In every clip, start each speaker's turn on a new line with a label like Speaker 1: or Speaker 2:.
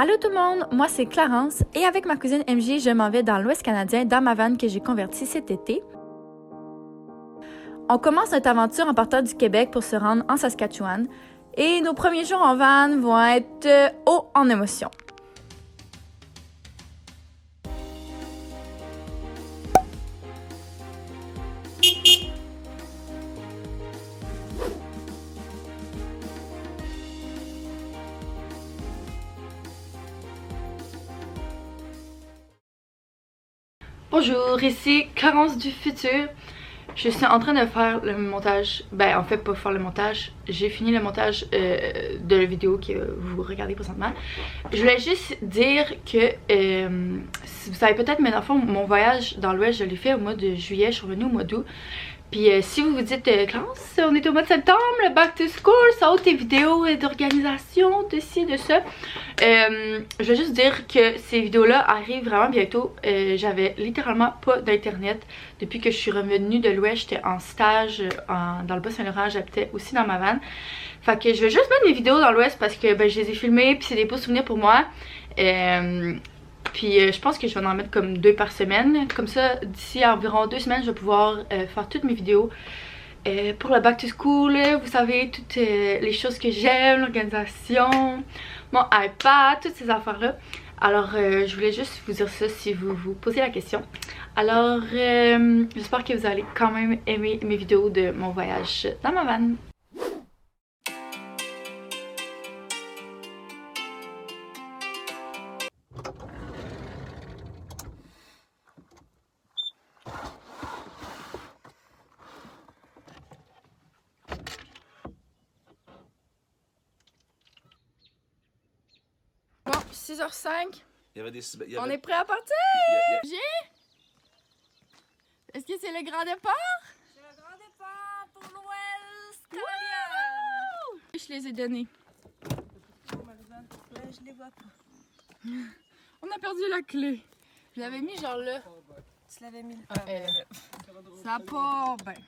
Speaker 1: Allô tout le monde, moi c'est Clarence et avec ma cousine MJ, je m'en vais dans l'Ouest canadien dans ma van que j'ai convertie cet été. On commence notre aventure en partant du Québec pour se rendre en Saskatchewan et nos premiers jours en van vont être hauts en émotions. Bonjour, ici Clarence du futur. Je suis en train de faire le montage, en fait pas faire le montage, j'ai fini le montage de la vidéo que vous regardez présentement. Je voulais juste dire que, vous savez peut-être, mais dans le fond, mon voyage dans l'Ouest, je l'ai fait au mois de juillet, je suis revenue au mois d'août. Puis si vous vous dites, Clarence, on est au mois de septembre, le back to school, ça haute tes vidéos d'organisation, de ci, de ça. Je vais juste dire que ces vidéos-là arrivent vraiment bientôt. J'avais littéralement pas d'internet depuis que je suis revenue de l'Ouest. J'étais en stage dans le Bas-Saint-Laurent, j'habitais aussi dans ma van. Fait que je vais juste mettre mes vidéos dans l'Ouest parce que je les ai filmées puis c'est des beaux souvenirs pour moi. Puis je pense que je vais en mettre comme 2 par semaine. Comme ça, d'ici environ 2 semaines, je vais pouvoir faire toutes mes vidéos pour le back to school. Vous savez, toutes les choses que j'aime, l'organisation, mon iPad, toutes ces affaires-là. Alors, je voulais juste vous dire ça si vous vous posez la question. Alors, j'espère que vous allez quand même aimer mes vidéos de mon voyage dans ma van. Bon, 6h05. On est prêt à partir! Viens! Est-ce que c'est le grand départ?
Speaker 2: C'est le grand départ pour l'Ouest canadien!
Speaker 1: Je les ai donnés.
Speaker 2: Je les vois pas.
Speaker 1: On a perdu la clé. Je l'avais mis genre là.
Speaker 2: Tu l'avais mis.
Speaker 1: Ça a pas bien.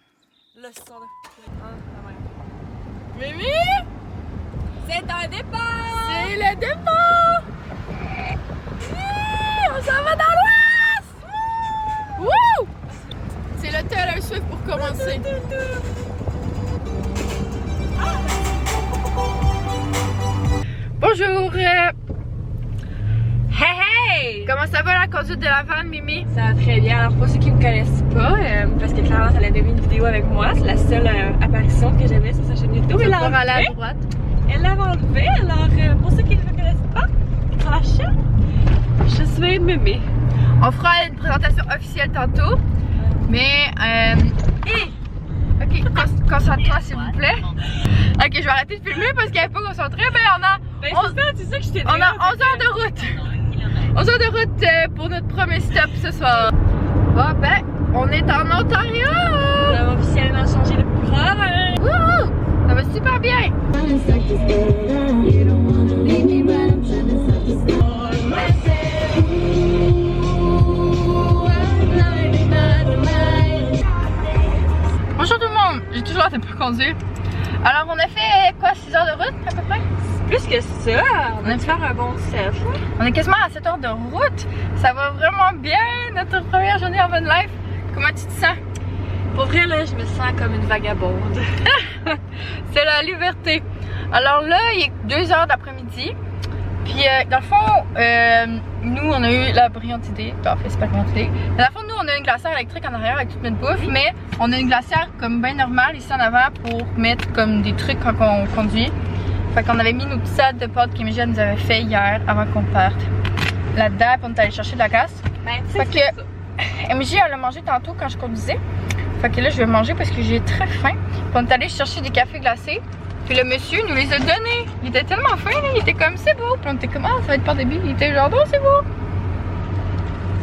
Speaker 2: Le son de...
Speaker 1: Mimi!
Speaker 2: C'est un départ!
Speaker 1: C'est le départ! On s'en va dans l'Ouest! Wouh! C'est le Taylor Swift pour commencer. Bonjour!
Speaker 2: Hey!
Speaker 1: Comment ça va la conduite de la van, Mimi?
Speaker 2: Ça va très bien. Alors pour ceux qui me connaissent pas, parce que Clarence elle a donné une vidéo avec moi, c'est la seule apparition que j'avais sur sa chaîne YouTube.
Speaker 1: Elle va aller à droite.
Speaker 2: Elle l'a enlevé. Alors pour ceux qui ne me connaissent pas, sur la chaîne, je suis Mimi.
Speaker 1: On fera une présentation officielle tantôt. Mais, ok, concentre-toi s'il vous plaît. Ok, je vais arrêter de filmer parce qu'elle n'est pas concentrée. On a 11 heures de route. 11 heures de route pour notre premier stop ce soir. Bon, on est en Ontario.
Speaker 2: On a officiellement changé de province.
Speaker 1: Wouhou! Ça va super bien. Bonjour tout le monde, j'ai toujours hâte de pas conduire. Alors on a fait quoi, 6 heures de route à peu près?
Speaker 2: Plus que ça, on va faire un bon 7.
Speaker 1: On est quasiment à 7 heures de route. Ça va vraiment bien, notre première journée en van life. Comment tu te sens?
Speaker 2: Pour vrai là, je me sens comme une vagabonde.
Speaker 1: C'est la liberté. Alors là, il est 2 heures d'après-midi. Puis dans le fond, nous on a eu la brillante idée, en fait c'est pas la brillante idée. Dans le fond, nous on a une glacière électrique en arrière avec toute notre bouffe, mais on a une glacière comme bien normale ici en avant pour mettre comme des trucs quand on conduit. Fait qu'on avait mis nos petits sacs de pâtes qu'Emilia nous avait fait hier avant qu'on parte là-dedans, puis on est allé chercher de la glace. Fait que MJ elle a mangé tantôt quand je conduisais. Fait que là je vais manger parce que j'ai très faim. Puis on est allé chercher des cafés glacés. Puis le monsieur nous les a donnés. Il était tellement fin, là. Il était comme c'est beau. Puis on était comme ça va être par début. Il était genre bon c'est beau.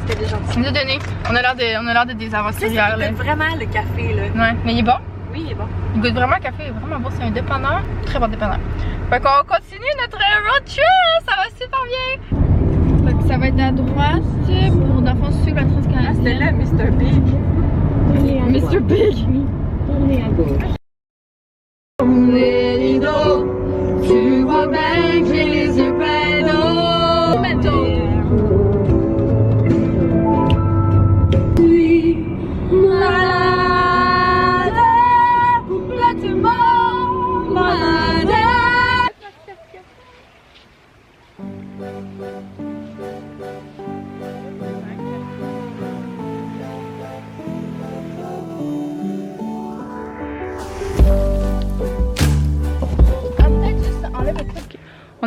Speaker 2: C'était des gentils.
Speaker 1: Il nous a donné. On a l'air de des aventurières là.
Speaker 2: C'est vraiment le café là.
Speaker 1: Ouais, mais il est bon.
Speaker 2: Oui, il est bon.
Speaker 1: Il goûte vraiment le café, il est vraiment bon. C'est un dépanneur. Très bon dépanneur. Fait qu'on continue notre road trip. Ça va super bien. Fait que ça va être à droite pour dans le fond suivre la Transcanadienne.
Speaker 2: C'était là Mr. Big.
Speaker 1: Mr. Big.
Speaker 3: On est à gauche.
Speaker 1: Tu vois bien que j'ai les yeux pleins d'eau. On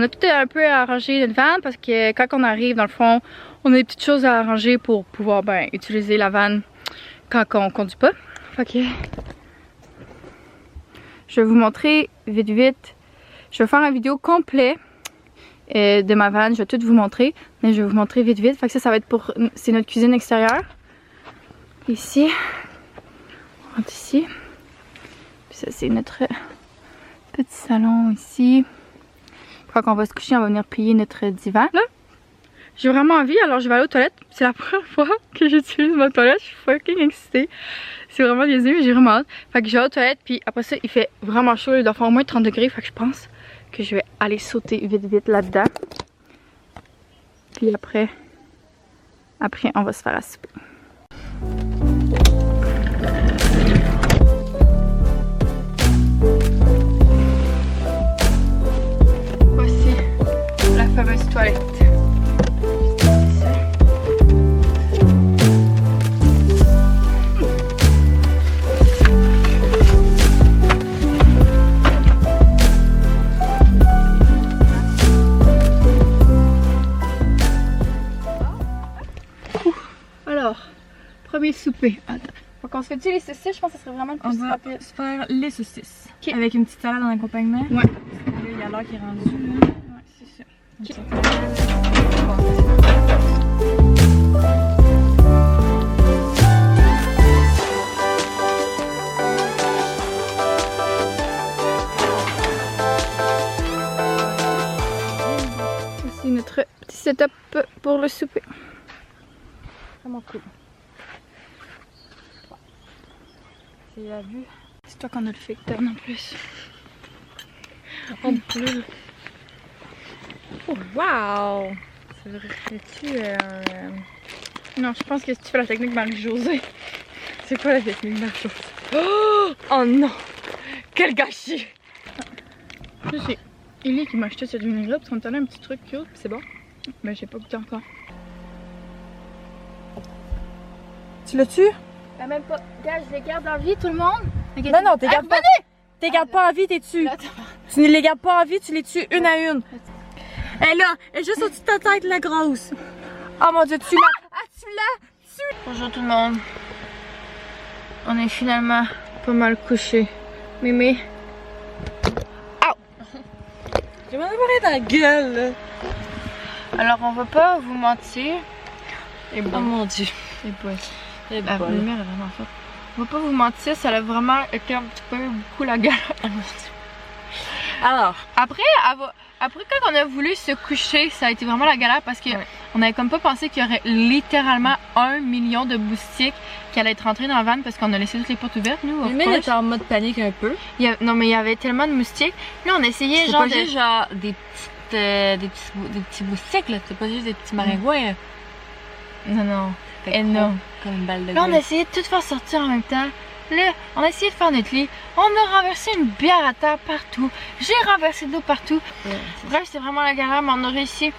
Speaker 1: a tout un peu arrangé notre van parce que quand on arrive, dans le fond, on a des petites choses à arranger pour pouvoir utiliser la van quand on conduit pas. Fait que je vais vous montrer vite. Je vais faire une vidéo complète de ma van. Je vais tout vous montrer, mais je vais vous montrer vite. Fait que ça va être pour... C'est notre cuisine extérieure. Ici. On rentre ici. Puis ça, c'est notre petit salon ici. Quand on va se coucher, on va venir plier notre divan. Là, j'ai vraiment envie, alors je vais aller aux toilettes. C'est la première fois que j'utilise ma toilette. Je suis fucking excitée. C'est vraiment biaisé, mais j'ai vraiment hâte. Fait que je vais aux toilettes, puis après ça, il fait vraiment chaud. Il doit faire au moins 30 degrés. Fait que je pense que je vais aller sauter vite là-dedans. Puis après, on va se faire à souper. Voici la fameuse toilette. Alors, premier souper. Attends. Faut qu'on se fait-tu les saucisses? Je pense que ce serait vraiment le plus rapide.
Speaker 2: On va se faire les saucisses.
Speaker 1: Okay.
Speaker 2: Avec une petite salade en accompagnement.
Speaker 1: Ouais.
Speaker 2: Il y a l'heure qui est rendue. Là.
Speaker 1: Ouais, c'est ça.
Speaker 2: Okay.
Speaker 1: Voici notre petit setup pour le souper. Vraiment cool. C'est la vue. C'est toi qu'on a le facteur en plus.
Speaker 2: En plus. Oh, wow! Ça serait-tu
Speaker 1: Non, je pense que si tu fais la technique Marie-Josée.
Speaker 2: C'est quoi la technique Marie-Josée? Oh non! Quel gâchis!
Speaker 1: Ça, c'est Ellie qui m'a acheté cette vinaigrette parce qu'on me donnait un petit truc cute, c'est bon. Mais j'ai pas goûté encore.
Speaker 2: Tu l'as tué?
Speaker 1: Bah même pas. Gars, je les garde en vie tout le monde.
Speaker 2: Non, non, t'es gardes pas. T'es gardes pas en vie, t'es tues. Tu ne les gardes pas en vie, tu les tues une à une. Elle là, elle est juste au-dessus de ta tête, la grosse. Oh mon dieu, tu l'as. Ah, tu l'as.
Speaker 1: Bonjour tout le monde. On est finalement pas mal couché. Mémé.
Speaker 2: J'ai mal parlé dans la gueule, là.
Speaker 1: Alors on va pas vous mentir.
Speaker 2: Et bon. Oh mon dieu.
Speaker 1: Et bon.
Speaker 2: Et
Speaker 1: La
Speaker 2: bon.
Speaker 1: lumière est vraiment forte. On va pas vous mentir, ça a vraiment été un petit peu beaucoup la galère.
Speaker 2: Alors,
Speaker 1: Après quand on a voulu se coucher, ça a été vraiment la galère parce que on avait comme pas pensé qu'il y aurait littéralement 1 million de moustiques qui allaient être rentrés dans la van parce qu'on a laissé toutes les portes ouvertes, nous.
Speaker 2: elle était en mode panique un peu.
Speaker 1: Non mais il y avait tellement de moustiques. Là on essayait
Speaker 2: C'est
Speaker 1: genre
Speaker 2: pas juste genre des petits moustiques, là. C'est pas juste des petits maringouins.
Speaker 1: Non. Et non.
Speaker 2: Comme une balle de
Speaker 1: Là on
Speaker 2: golf.
Speaker 1: a essayé de tout faire sortir en même temps. Là, on a essayé de faire notre lit. On a renversé une bière à terre partout. J'ai renversé de l'eau partout. Bref, c'est vraiment la galère, mais on a réussi.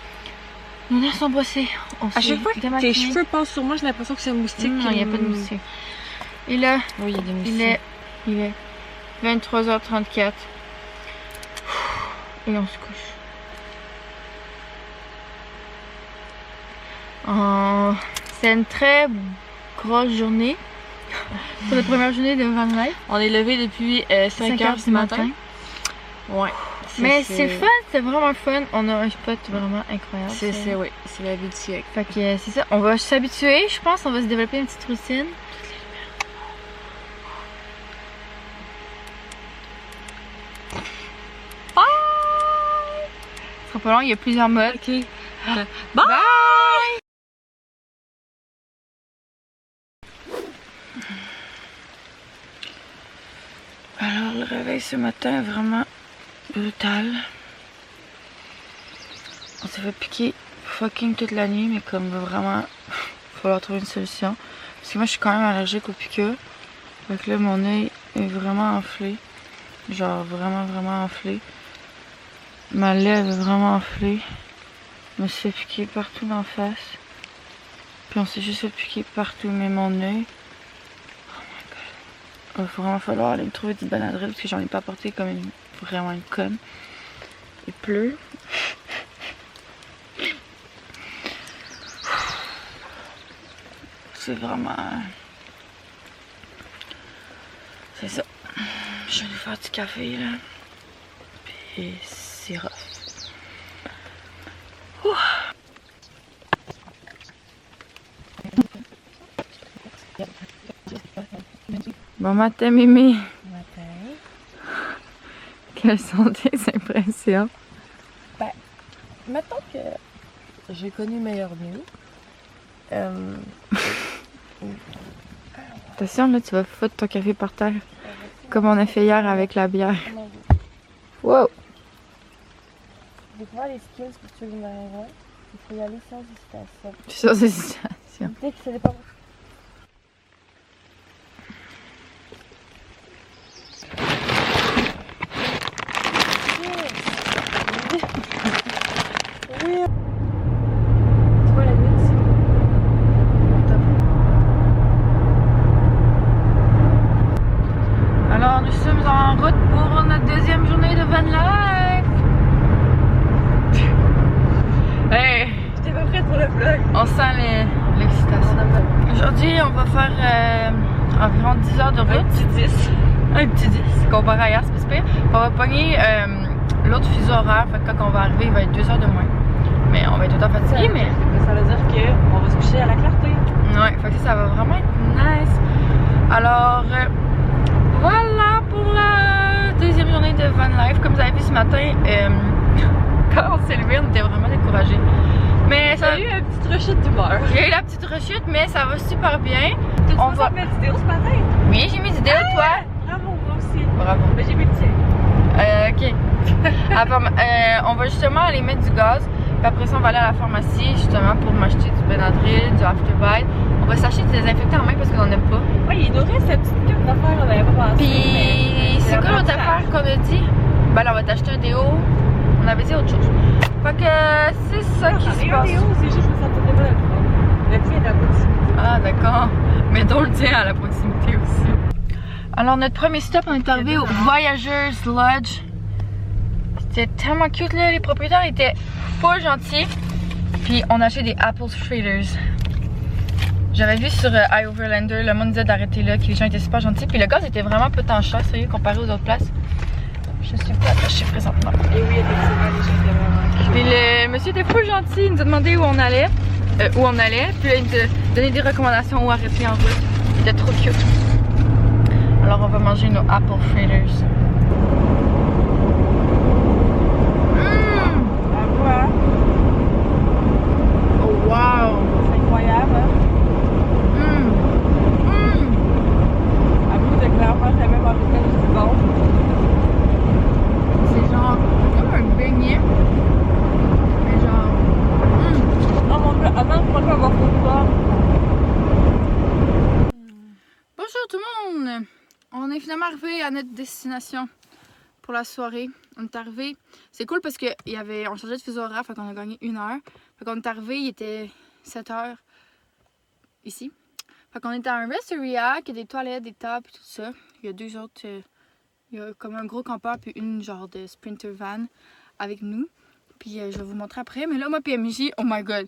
Speaker 1: Nos dents sont brossées.
Speaker 2: À chaque fois que tes cheveux passent sur moi, j'ai l'impression que c'est un moustique.
Speaker 1: Non, il n'y a pas de moustique. Et là,
Speaker 2: oui, il y a des moustiques.
Speaker 1: il est 23h34. Et on se couche. C'est une très grosse journée. C'est la première journée de van life.
Speaker 2: On est levé depuis 5h du matin. Ouais.
Speaker 1: Mais c'est fun, c'est vraiment fun. On a un spot vraiment incroyable.
Speaker 2: C'est la vie du siècle.
Speaker 1: Fait que c'est ça, on va s'habituer, je pense, on va se développer une petite routine. Bye! Ce sera pas long, il y a plusieurs modes.
Speaker 2: Ok. Bye!
Speaker 1: Bye! Alors le réveil ce matin est vraiment brutal. On s'est fait piquer fucking toute la nuit, mais comme vraiment, il va falloir trouver une solution. Parce que moi je suis quand même allergique aux piqûres. Fait que là mon œil est vraiment enflé. Genre vraiment enflé. Ma lèvre est vraiment enflée. Je me suis fait piquer partout d'en face. Puis on s'est juste fait piquer partout, même mon œil. Oh my god. Il va vraiment falloir aller me trouver du Benadryl parce que j'en ai pas apporté comme vraiment une conne. Il pleut. C'est vraiment... C'est ça. Je vais aller faire du café là. Puis c'est rough. Ouh. Bon matin, Mimi.
Speaker 2: Matin.
Speaker 1: Quelles sont tes impressions?
Speaker 2: Ben, mettons que j'ai connu meilleur nuit.
Speaker 1: Attention, là, tu vas foutre ton café par terre. Comme on a fait hier avec la bière. Wow!
Speaker 2: J'ai découvert les skills pour tuer les maringouins. Il faut y aller sans hésitation.
Speaker 1: Sans hésitation.
Speaker 2: Dès que ça dépend.
Speaker 1: Alors, nous sommes en route pour notre deuxième journée de van life. Hey!
Speaker 2: J'étais pas prête pour le vlog.
Speaker 1: On sent l'excitation. Aujourd'hui, on va faire environ 10 heures de route.
Speaker 2: Un petit 10.
Speaker 1: Un petit 10, comparé à hier, c'est pas si pire. On va pogner l'autre fuseau horaire, fait que quand on va arriver, il va être 2 heures de moins. Mais on va être tout le temps fatigué, mais...
Speaker 2: Ça veut dire qu'on va se coucher à la clarté.
Speaker 1: Ouais, fait que ça va vraiment être nice. Alors, voilà pour la deuxième journée de van life. Comme vous avez vu ce matin, quand on s'est levé, on était vraiment découragés. Mais ça...
Speaker 2: Il y a eu une petite rechute d'humeur.
Speaker 1: Il y a eu la petite rechute, mais ça va super bien.
Speaker 2: On va mettre vidéo ce matin.
Speaker 1: Oui, j'ai mis du déo, toi.
Speaker 2: Bravo, moi aussi.
Speaker 1: Bravo.
Speaker 2: Mais j'ai mis le tien.
Speaker 1: Ok. On va justement aller mettre du gaz. Puis après ça, on va aller à la pharmacie justement pour m'acheter du Benadryl, du Afterbite. On va s'acheter du désinfectant en main parce qu'on n'en a pas.
Speaker 2: Oui, il nous reste cette petite coupe d'affaires qu'on n'avait pas pensé.
Speaker 1: Puis c'est quoi l'autre affaire qu'on a dit? Ben là, on va t'acheter un déo. On avait dit autre chose. Fait que c'est ça qui se passe.
Speaker 2: Déo, c'est juste que ça ne pas le tien est à proximité.
Speaker 1: Ah d'accord. Mettons le tien à la proximité aussi. Alors notre premier stop, on est arrivé au Voyageurs Lodge. C'était tellement cute là, les propriétaires étaient pas gentils. Puis on a acheté des apple fritters. J'avais vu sur iOverlander, le monde disait d'arrêter là, que les gens étaient super gentils. Puis le gaz était vraiment peu tant cher, sérieux, comparé aux autres places. Je suis pas attachée présentement.
Speaker 2: Et oui, effectivement, les gens étaient vraiment cute.
Speaker 1: Puis le monsieur était full gentil, il nous a demandé où on allait. Puis là, il nous a donné des recommandations où arrêter en route. Il était trop cute. Alors on va manger nos apple fritters. Oh wow!
Speaker 2: C'est incroyable, hein? À bout de clairement, j'avais mangé quelque chose de bon.
Speaker 1: C'est genre comme un beignet. Mais genre.
Speaker 2: Oh mon dieu, avant de prendre un morceau de porc.
Speaker 1: Bonjour tout le monde! On est finalement arrivé à notre destination pour la soirée. On est arrivé. C'est cool parce que on changeait de fuseau horaire, fait qu'on a gagné 1 heure. Fait qu'on est arrivé, il était 7 heures ici. Fait qu'on est à un restaurant qui a des toilettes, des tables et tout ça. Il y a 2 autres. Il y a comme un gros campeur puis une genre de sprinter van avec nous. Puis je vais vous montrer après. Mais là, moi et MJ, oh my god.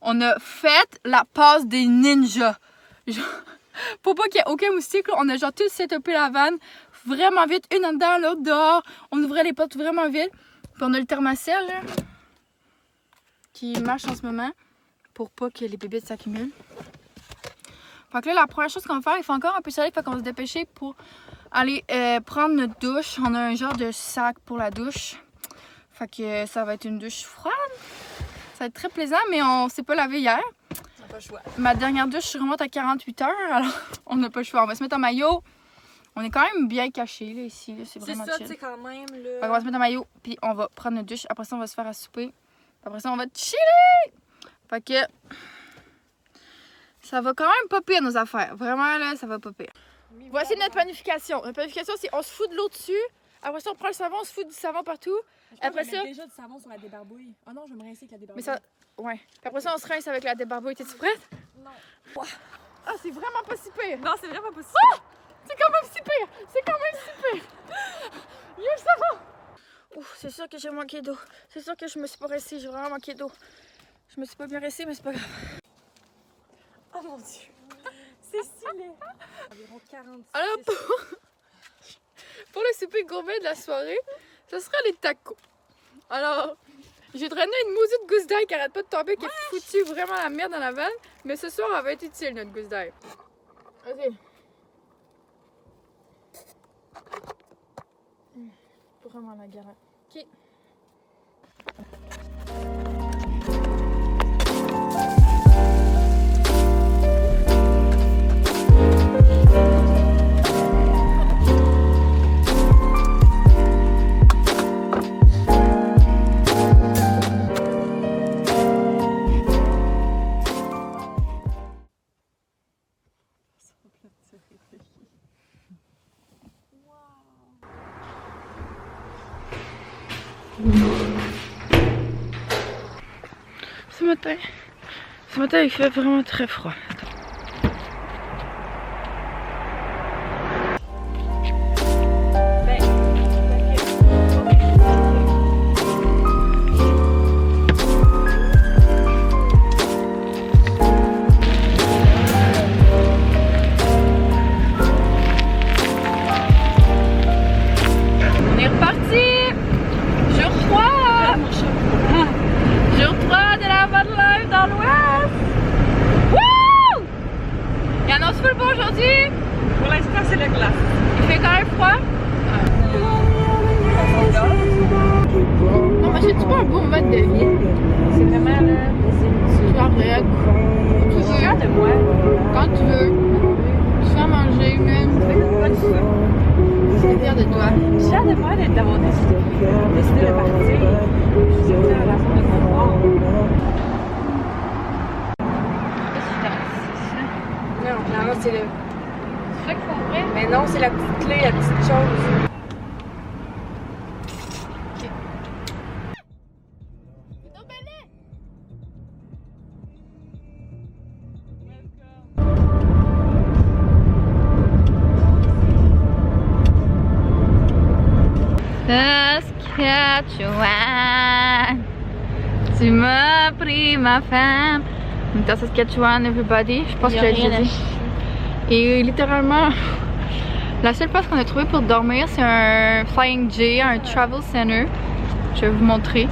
Speaker 1: On a fait la passe des ninjas. Genre, pour pas qu'il y ait aucun moustique, là, on a genre tout setupé la van vraiment vite. Une en dedans, l'autre dehors. On ouvrait les portes vraiment vite. Puis on a le thermacell là, qui marche en ce moment pour pas que les bébés s'accumulent. Fait que là, la première chose qu'on va faire, il fait encore un peu soleil, fait qu'on va se dépêcher pour aller prendre notre douche. On a un genre de sac pour la douche. Fait que ça va être une douche froide. Ça va être très plaisant, mais on s'est pas lavé hier.
Speaker 2: On n'a pas le choix.
Speaker 1: Ma dernière douche remonte à 48 heures, alors on n'a pas le choix. On va se mettre en maillot. On est quand même bien cachés là, ici. C'est vraiment
Speaker 2: ça,
Speaker 1: chill.
Speaker 2: tu sais, quand même. Là...
Speaker 1: Fait qu'on va se mettre en maillot, puis on va prendre notre douche. Après ça, on va se faire à souper. Après ça, on va chiller! Fait que ça va quand même pas pire nos affaires. Vraiment là, ça va pas pire. Voici notre planification. Notre planification, c'est on se fout de l'eau dessus. Après ça, on prend le savon, on se fout du savon partout.
Speaker 2: Après ça. Déjà du savon sur la débarbouille. Oh non, je vais me rincer avec la débarbouille.
Speaker 1: Mais ça. Ouais. Puis après ça, on se rince avec la débarbouille. T'es-tu prête?
Speaker 2: Non.
Speaker 1: Wow. Ah, c'est vraiment pas si pire.
Speaker 2: Non, c'est vraiment pas si
Speaker 1: pire. C'est quand même si pire. C'est quand même si pire. Yo, le savon. Ouf, c'est sûr que j'ai manqué d'eau. C'est sûr que je me suis pas rincée. J'ai vraiment manqué d'eau. Je me suis pas bien rincée, mais c'est pas grave.
Speaker 2: Oh mon dieu. C'est stylé. Environ 46.
Speaker 1: Alors, pour le souper gourmet de la soirée, ce sera les tacos. Alors, j'ai traîné une maudite gousse d'ail qui arrête pas de tomber, qui a foutu vraiment la merde dans la vanne. Mais ce soir, elle va être utile, notre gousse d'ail. Vas-y. Vraiment la galère. Ok. Ce matin il fait vraiment très froid. On est reparti! Jour 3! Jour 3 de la van life dans l'ouest! Wouh! Il annonce full beau aujourd'hui!
Speaker 2: Pour l'instant, c'est la glace.
Speaker 1: Il fait quand même froid? Non, mais c'est-tu pas un beau mode de vie?
Speaker 2: C'est vraiment là.
Speaker 1: Genre raide. Tu veux.
Speaker 2: Fier de moi.
Speaker 1: Quand tu veux. Tu fais à manger même. Je suis fière de toi.
Speaker 2: Je suis fière de moi d'avoir décidé de partir. Je suis fière de la zone de confort. Non, clairement, c'est le.
Speaker 1: C'est ça qu'il faut ouvrir?
Speaker 2: Mais non, c'est la petite clé, la petite chose.
Speaker 1: Saskatchewan, tu m'as pris ma femme. On est à Saskatchewan, everybody. Je pense que j'ai déjà dit. Et littéralement, la seule place qu'on a trouvée pour dormir, c'est un Flying J, un travel center. Je vais vous montrer.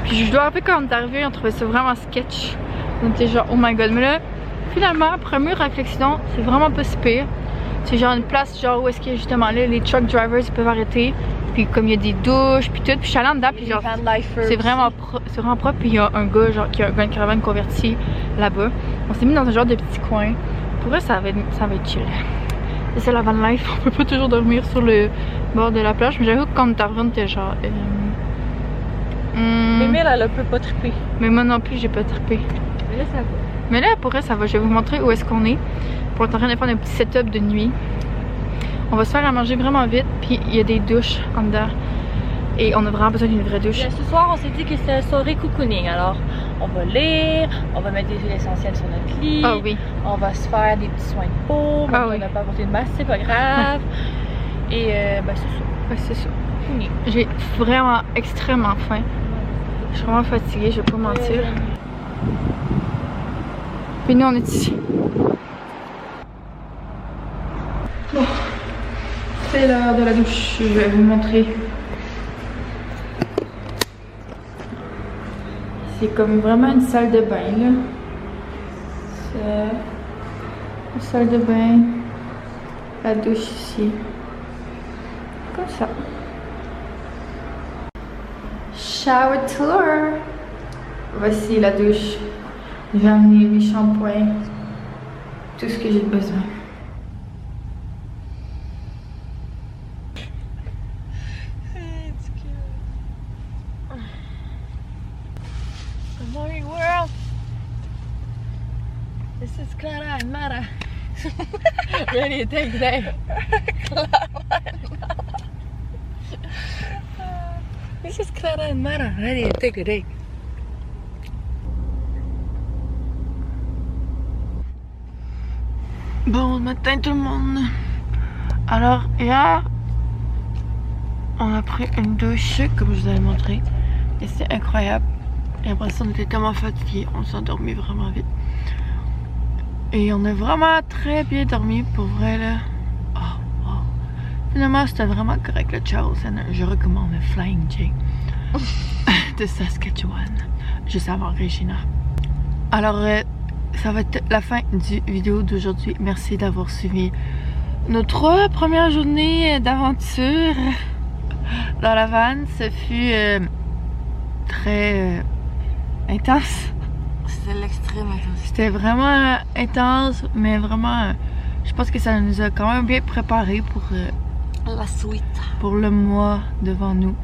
Speaker 1: Puis je dois rappeler quand on est arrivé, on trouvait ça vraiment sketch. On était genre, oh my god. Mais là, finalement, après mûre réflexion, c'est vraiment pas si pire. C'est genre une place genre où est-ce que justement là, les truck drivers ils peuvent arrêter. Puis comme il y a des douches, puis tout, puis je suis allée en dedans, puis genre c'est vraiment propre, puis il y a un gars genre qui a une caravane convertie là-bas. On s'est mis dans un genre de petit coin. Pour vrai, ça va être chill. C'est la van life, on peut pas toujours dormir sur le bord de la plage, mais j'avoue que quand on est arrivé, on était genre...
Speaker 2: Mémé, elle peut pas triper.
Speaker 1: Mais moi non plus, j'ai pas trippé.
Speaker 2: Mais là, ça va.
Speaker 1: Mais là, pour vrai, ça va. Je vais vous montrer où est-ce qu'on est. Pour être en train de faire un petit setup de nuit. On va se faire à manger vraiment vite, puis il y a des douches en dedans. Et on a vraiment besoin d'une vraie douche.
Speaker 2: Bien, ce soir, on s'est dit que c'était une soirée cocooning. Alors, on va lire, on va mettre des huiles essentielles sur notre lit.
Speaker 1: Ah oui.
Speaker 2: On va se faire des petits soins de peau.
Speaker 1: Ah oui.
Speaker 2: On n'a pas apporté de masque, c'est pas grave. Et ben, c'est ça.
Speaker 1: Ouais, c'est ça. J'ai vraiment extrêmement faim. Je suis vraiment fatiguée, je vais pas mentir. Puis nous, on est ici. Bon. C'est l'heure de la douche, je vais vous montrer. C'est comme vraiment une salle de bain là. C'est une salle de bain. La douche ici. Comme ça. Shower tour. Voici la douche. J'ai amené mes shampoings. Tout ce que j'ai besoin.
Speaker 2: Morning world. This is Clara and Mara.
Speaker 1: Ready to take today. This is Clara and Mara. Ready to take a day. Bon matin tout le monde. Alors hier, on a pris une douche comme je vous avais montré. Et c'est incroyable. Et après ça, on était tellement fatigués, on s'est endormi vraiment vite. Et on a vraiment très bien dormi pour vrai là. Oh, wow. Finalement, c'était vraiment correct le Charles. Je recommande le Flying J de Saskatchewan, juste avant Regina. Alors, ça va être la fin du vidéo d'aujourd'hui. Merci d'avoir suivi nos 3 premières journées d'aventure dans la van. Ce fut très intense.
Speaker 2: C'était l'extrême intense.
Speaker 1: C'était vraiment intense, mais vraiment, je pense que ça nous a quand même bien préparé pour
Speaker 2: la suite.
Speaker 1: Pour le mois devant nous.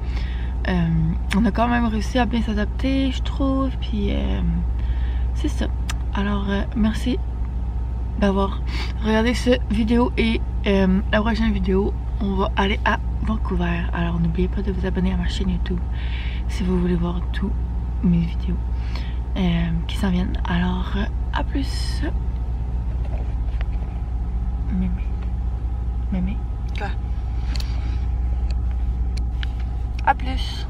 Speaker 1: On a quand même réussi à bien s'adapter, je trouve. Puis c'est ça. Alors, merci d'avoir regardé cette vidéo et la prochaine vidéo, on va aller à Vancouver. Alors, n'oubliez pas de vous abonner à ma chaîne YouTube si vous voulez voir tous mes vidéos qui s'en viennent. Alors, à plus. Mémé. Mémé.
Speaker 2: Quoi? À plus.